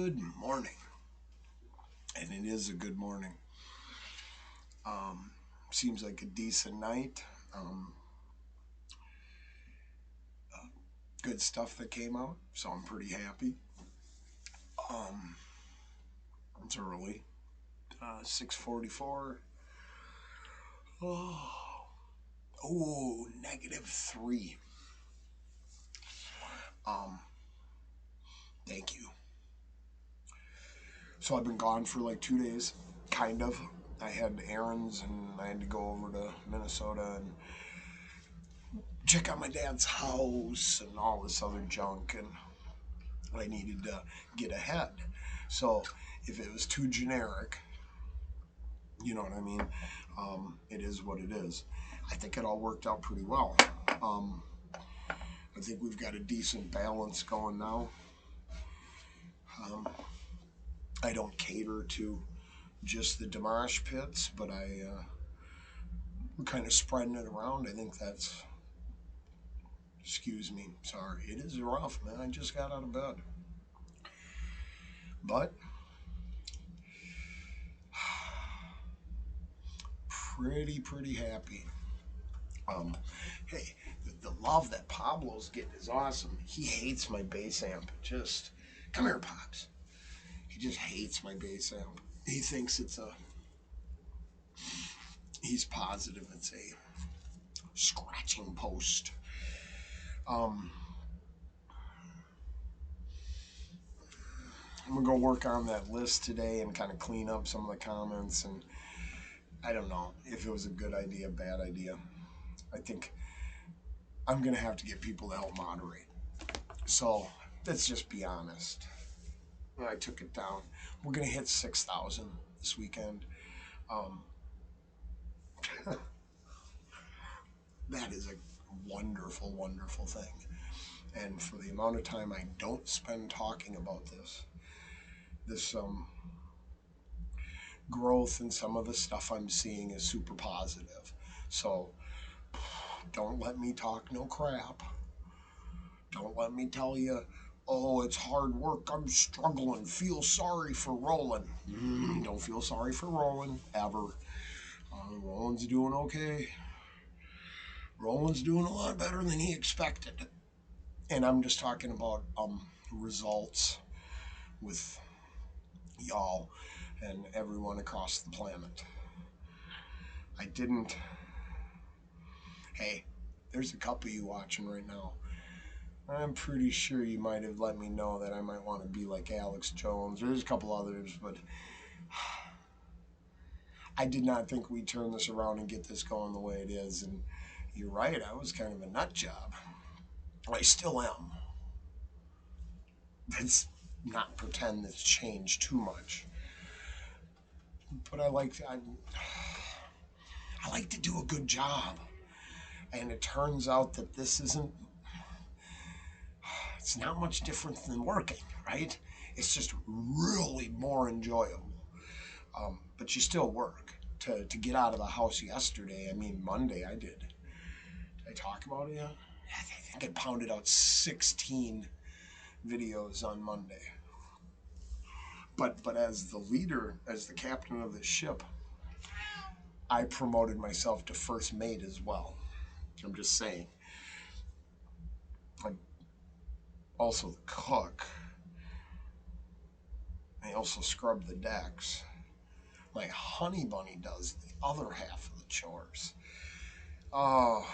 Good morning, and it is a good morning. Um, Seems like a decent night. Um, Good stuff that came out, so I'm pretty happy. Um, it's early, 6:44. Oh, -3. Um, Thank you. So I've been gone for like 2 days, kind of. I had errands and I had to go over to Minnesota and check out my dad's house and all this other junk, and I needed to get ahead. So if it was too generic, you know what I mean? It is what it is. I think it all worked out pretty well. Um, I think we've got a decent balance going now. Um, I don't cater to just the Dimash pits, but we're kind of spreading it around. I think that's, excuse me, sorry, it is rough, man. I just got out of bed. But pretty happy. Hey, the love that Pablo's getting is awesome. He hates my bass amp. Just come here, Pops. He just hates my bass amp. He thinks he's positive it's a scratching post. Um, I'm gonna go work on that list today and kind of clean up some of the comments. And I don't know if it was a good idea, bad idea. I think I'm gonna have to get people to help moderate. So let's just be honest. I took it down. We're gonna hit 6,000 this weekend. Um, that is a wonderful thing. And for the amount of time I don't spend talking about this growth and some of the stuff I'm seeing is super positive. So don't let me talk no crap. Don't let me tell you, oh, it's hard work. I'm struggling. Feel sorry for Roland. Don't feel sorry for Roland ever. Roland's doing okay. Roland's doing a lot better than he expected. And I'm just talking about results with y'all and everyone across the planet. I didn't. Hey, there's a couple of you watching right now. I'm pretty sure you might have let me know that I might want to be like Alex Jones. There's a couple others, but I did not think we'd turn this around and get this going the way it is. And you're right, I was kind of a nut job. I still am. Let's not pretend that's changed too much. But I like to do a good job. And it turns out that this isn't, it's not much different than working, right? It's just really more enjoyable. But you still work. To get out of the house yesterday, I mean, Monday I did. Did I talk about it yet? I think I pounded out 16 videos on Monday. But as the leader, as the captain of this ship, I promoted myself to first mate as well. I'm just saying. I'm also the cook. I also scrub the decks. My honey bunny does the other half of the chores. Oh,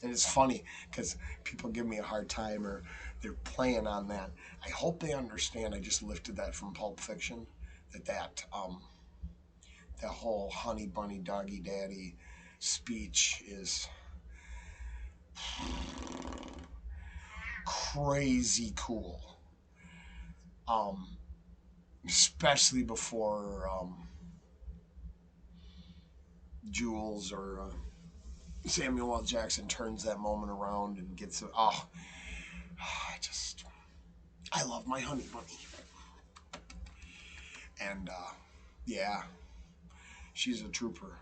and it's funny because people give me a hard time or they're playing on that. I hope they understand. I just lifted that from Pulp Fiction. That whole honey bunny doggy daddy speech is crazy cool. Um, Especially before Jules or Samuel L. Jackson turns that moment around and gets it. Oh, I love my honey bunny. And yeah, she's a trooper.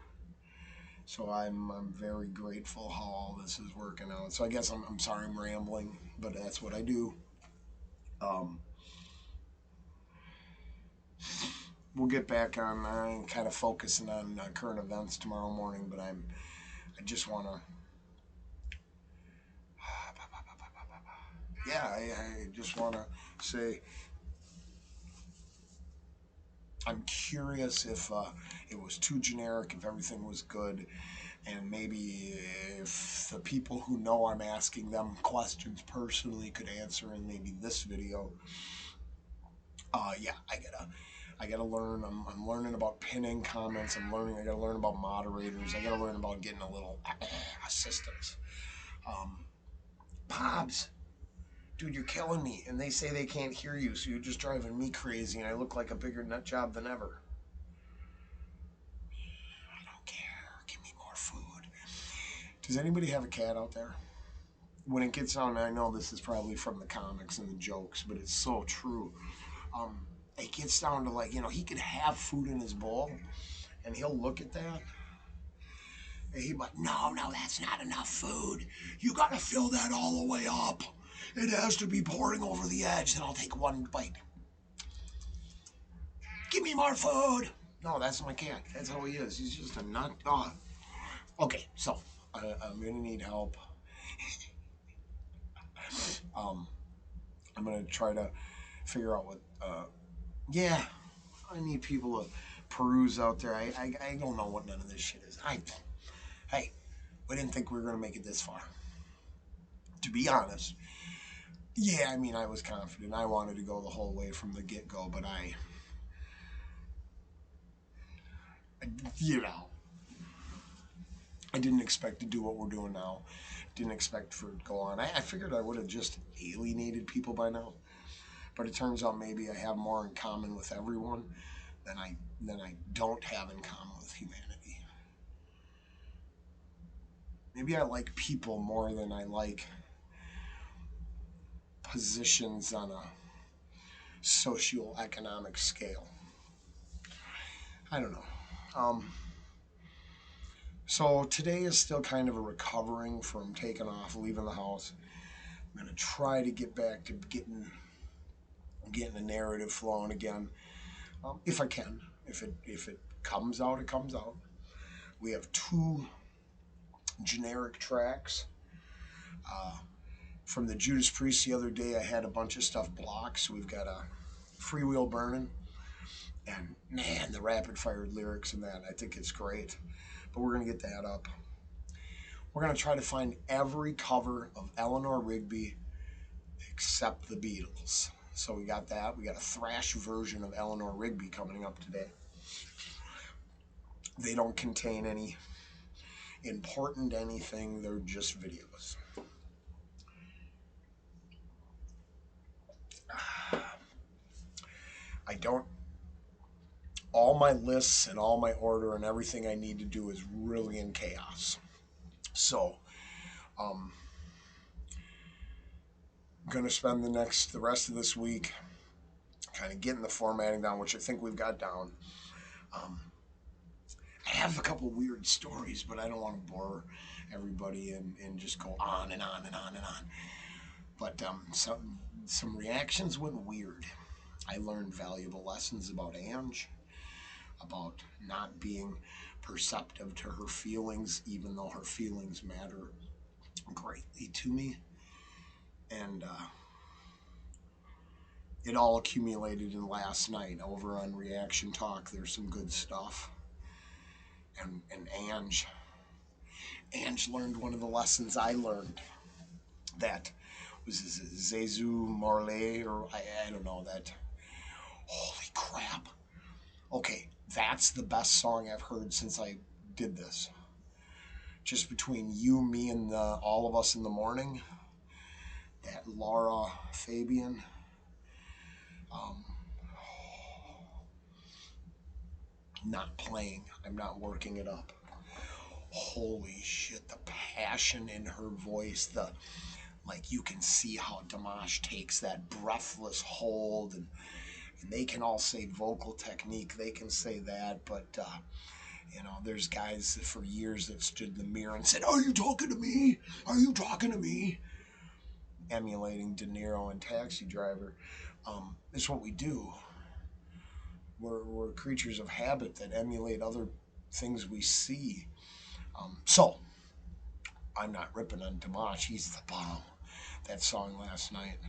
So I'm very grateful how all this is working out. So I guess I'm sorry I'm rambling, but that's what I do. Um, we'll get back on kind of focusing on current events tomorrow morning. But I just want to, yeah, I just want to say I'm curious if it was too generic, if everything was good, and maybe if the people who know I'm asking them questions personally could answer in maybe this video. Yeah, I gotta learn. I'm learning about pinning comments. I gotta learn about moderators. I gotta learn about getting a little assistance. Um, Pops, dude, you're killing me. And they say they can't hear you, so you're just driving me crazy, and I look like a bigger nut job than ever. I don't care. Give me more food. Does anybody have a cat out there? When it gets on, I know this is probably from the comics and the jokes, but it's so true. Um, it gets down to like, he could have food in his bowl, and he'll look at that, and he'd be like, no, that's not enough food. You gotta fill that all the way up. It has to be pouring over the edge. Then I'll take one bite. Give me more food. No, that's my cat. That's how he is. He's just a nut. Oh. Okay, so I'm gonna need help. Um, I'm gonna try to figure out what. Yeah, I need people to peruse out there. I don't know what none of this shit is. Hey, we didn't think we were gonna make it this far. To be honest, yeah, I mean, I was confident. I wanted to go the whole way from the get go, but you know, I didn't expect to do what we're doing now. Didn't expect for it to go on. I figured I would have just alienated people by now, but it turns out maybe I have more in common with everyone than I don't have in common with humanity. Maybe I like people more than I like positions on a socioeconomic scale. I don't know. Um, so today is still kind of a recovering from taking off, leaving the house. I'm gonna try to get back to getting the narrative flowing again, if I can. If it comes out, it comes out. We have two generic tracks. Uh, from the Judas Priest the other day, I had a bunch of stuff blocked, so we've got a Freewheel Burning, and man, the rapid fire lyrics in that, I think it's great. But we're gonna get that up. We're gonna try to find every cover of Eleanor Rigby except the Beatles. So we got that. We got a thrash version of Eleanor Rigby coming up today. They don't contain any important anything, they're just videos. I don't, all my lists and all my order and everything I need to do is really in chaos. So, I'm going to spend the rest of this week kind of getting the formatting down, which I think we've got down. Um, I have a couple weird stories, but I don't want to bore everybody and just go on and on and on and on. But some reactions went weird. I learned valuable lessons about Ange, about not being perceptive to her feelings, even though her feelings matter greatly to me. And it all accumulated in last night over on Reaction Talk. There's some good stuff. And Ange learned one of the lessons I learned. That was Zezu Marley, or I don't know that. Holy crap. Okay, that's the best song I've heard since I did this. Just between you, me, and all of us in the morning. That Laura Fabian. Um, not playing. I'm not working it up. Holy shit, the passion in her voice, like you can see how Dimash takes that breathless hold, and they can all say vocal technique, they can say that, but there's guys that for years that stood in the mirror and said, "Are you talking to me? Are you talking to me?" Emulating De Niro and Taxi Driver. It's what we do. We're creatures of habit that emulate other things we see. So I'm not ripping on Dimash. He's the bomb. That song last night.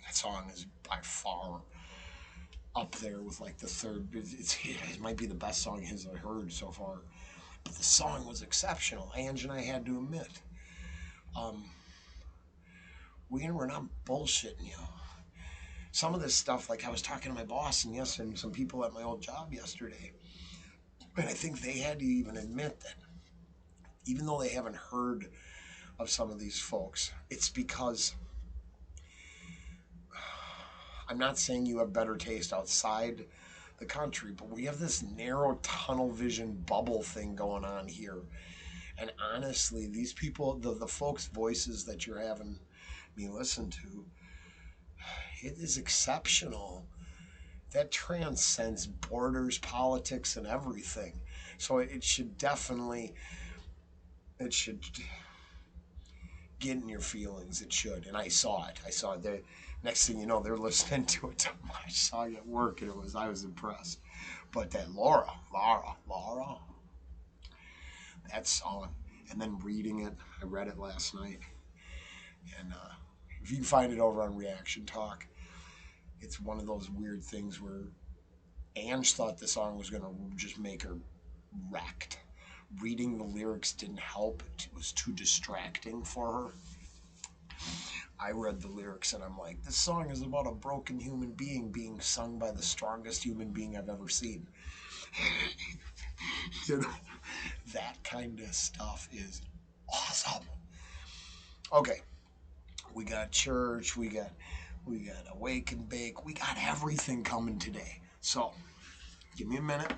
That song is by far up there with like the third. It might be the best song his I heard so far. But the song was exceptional. Ange and I had to admit, um, we're not bullshitting you. Some of this stuff, like I was talking to my boss and some people at my old job yesterday, and I think they had to even admit that even though they haven't heard of some of these folks, it's because I'm not saying you have better taste outside the country, but we have this narrow tunnel vision bubble thing going on here. And honestly, these people, the folks' voices that you're having me listen to, it is exceptional. That transcends borders, politics, and everything. So it should definitely, it should get in your feelings. It should. And I saw it. I saw it. The next thing you know, they're listening to it. I saw it at work, and I was impressed. But that Laura, that song, and then reading it. I read it last night, and if you can find it over on Reaction Talk, it's one of those weird things where Ange thought the song was going to just make her wrecked. Reading the lyrics didn't help. It was too distracting for her. I read the lyrics and I'm like, this song is about a broken human being sung by the strongest human being I've ever seen. You know, that kind of stuff is awesome. Okay, we got church, we got awake and bake, we got everything coming today. So, give me a minute,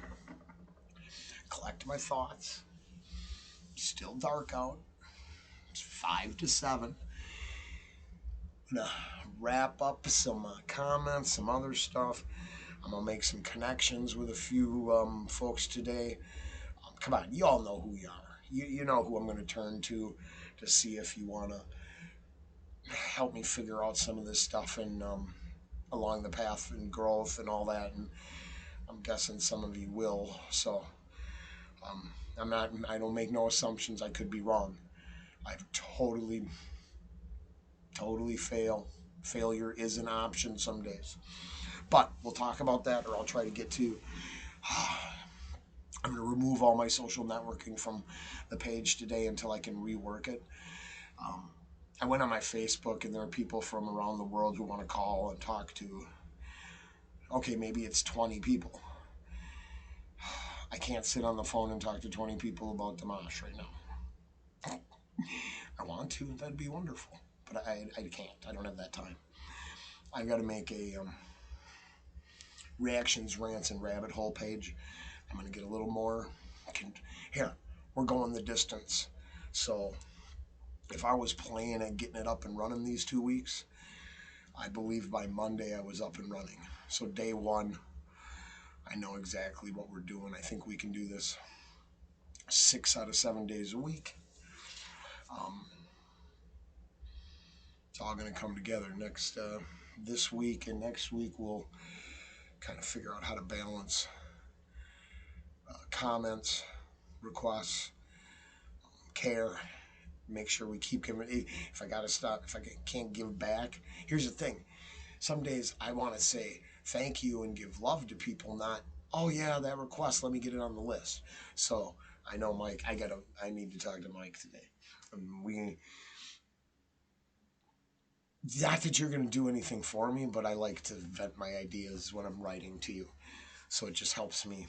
collect my thoughts. Still dark out. It's 5 to 7. I'm gonna wrap up some comments, some other stuff. I'm gonna make some connections with a few folks today. Come on, you all know who you are. You know who I'm gonna turn to see if you wanna help me figure out some of this stuff and along the path and growth and all that. And I'm guessing some of you will. So I'm not. I don't make no assumptions. I could be wrong. I've totally fail. Failure is an option some days. But we'll talk about that, or I'll try to get to. I'm going to remove all my social networking from the page today until I can rework it. I went on my Facebook, and there are people from around the world who want to call and talk to. Okay, maybe it's 20 people. I can't sit on the phone and talk to 20 people about Dimash right now. I want to. That'd be wonderful. But I can't. I don't have that time. I've got to make a reactions, rants, and rabbit hole page. I'm going to get a little more. Here, we're going the distance. So if I was playing and getting it up and running these 2 weeks, I believe by Monday I was up and running. So day one, I know exactly what we're doing. I think we can do this 6 out of 7 days a week. It's all going to come together this week, and next week we'll kind of figure out how to balance comments, requests, care. Make sure we keep giving. If I got to stop, if I can't give back, here's the thing. Some days I want to say thank you and give love to people, not, oh yeah, that request, let me get it on the list. So I know Mike, I need to talk to Mike today. Not that you're going to do anything for me, but I like to vent my ideas when I'm writing to you. So it just helps me.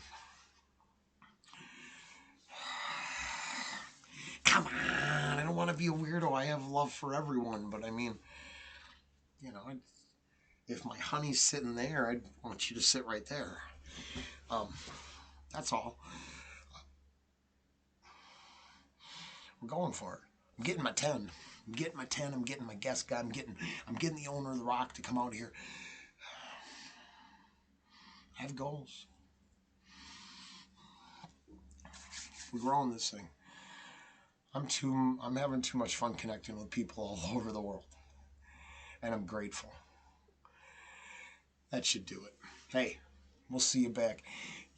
Come on, I don't want to be a weirdo. I have love for everyone, but I mean, you know, if my honey's sitting there, I'd want you to sit right there. That's all. I'm going for it. I'm getting my 10. I'm getting my 10. I'm getting my guest guy. I'm getting the owner of the Rock to come out here. I have goals. We're growing this thing. I'm having too much fun connecting with people all over the world. And I'm grateful. That should do it. hey, we'll see you back.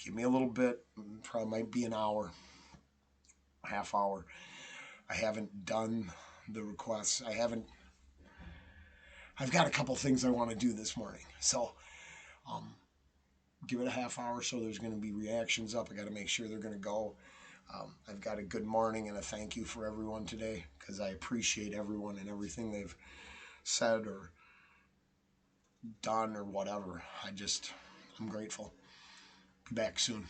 Give me a little bit. Probably might be an hour, half hour. I haven't done the requests. I've got a couple things I want to do this morning. So um, give it a half hour so there's going to be reactions up. I got to make sure they're going to go. I've got a good morning and a thank you for everyone today because I appreciate everyone and everything they've said or done or whatever. I'm grateful. Be back soon.